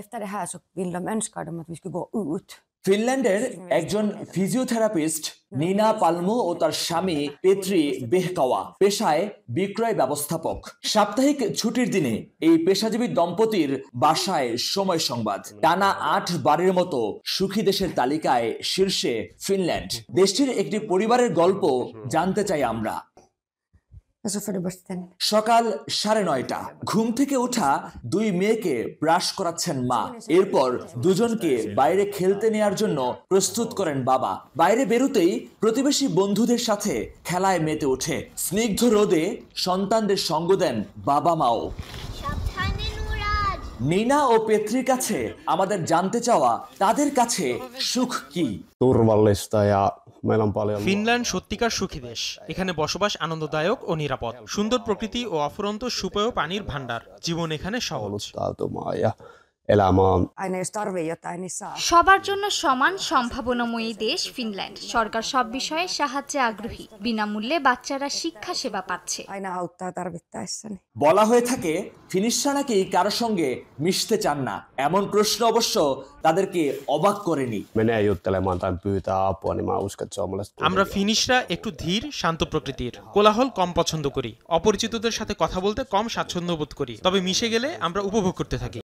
Efter det här så vill de önskar de att vi skulle gå ut. ফিনল্যান্ডের একজন physiotherapist নিনা পালমো ও তার স্বামী পেত্রি বেহকাওয়া পেশায় বিক্রয় ব্যবস্থাপক। সাপ্তাহিক ছুটির দিনে এই পেশাজীবী দম্পতির বাসায় সময় সংবাদ। টানা ৮ বারের মতো সুখী দেশের তালিকায় শীর্ষে ফিনল্যান্ড। দেশটির একটি পরিবারের গল্প জানতে চাই আমরা। সকাল 9:30 ঘুম থেকে ওঠা 2 মেয়েকে ব্রাশ করাচ্ছেন মা। এরপর দুজনকে বাইরে খেলতে নেয়ার জন্য প্রস্তুত করেন বাবা। বাইরে বেরোতেই প্রতিবেশী বন্ধুদের সাথে খেলায় মেতে ওঠে। স্নিগ্ধ রোদে সন্তানদের সঙ্গ দেন বাবা মাও। নিনা ও পেত্রির কাছে আমাদের জানতে চাওয়া তাদের কাছে সুখ কি। turvallista ja meillä on paljon Finland সত্যিকার সুখী দেশ। এখানে বসবাস আনন্দদায়ক ও নিরাপদ। সুন্দর প্রকৃতি ও অফুরন্ত সুপেয় পানির ভান্ডার। জীবন এখানে সহজ। luovuttautumaan ja elämä on Aina jos tarvii jotain, niin saa. সবার জন্য সমান সম্ভাবনাময়ী দেশ ফিনল্যান্ড। সরকার সব বিষয়ে সাহায্যে আগ্রহী। বিনামূল্যে বাচ্চারা শিক্ষা সেবা পাচ্ছে। Aina auttaa tarvittaessa. বলা হয়ে থাকে ফিনিশরা নাকি কারোর সঙ্গে মিশতে চান না। এমন প্রশ্ন অবশ্য তাদেরকে অবাক করেনি। menee juttelemaan tai pyytää apua niin mä uskon että se on mulle আমরা ফিনিশরা একটু ধীর, শান্ত প্রকৃতির। কোলাহল কম পছন্দ করি। অপরিচিতদের সাথে কথা বলতে কম স্বাচ্ছন্দ্য বোধ করি। তবে মিশে গেলে আমরা উপভোগ করতে থাকি।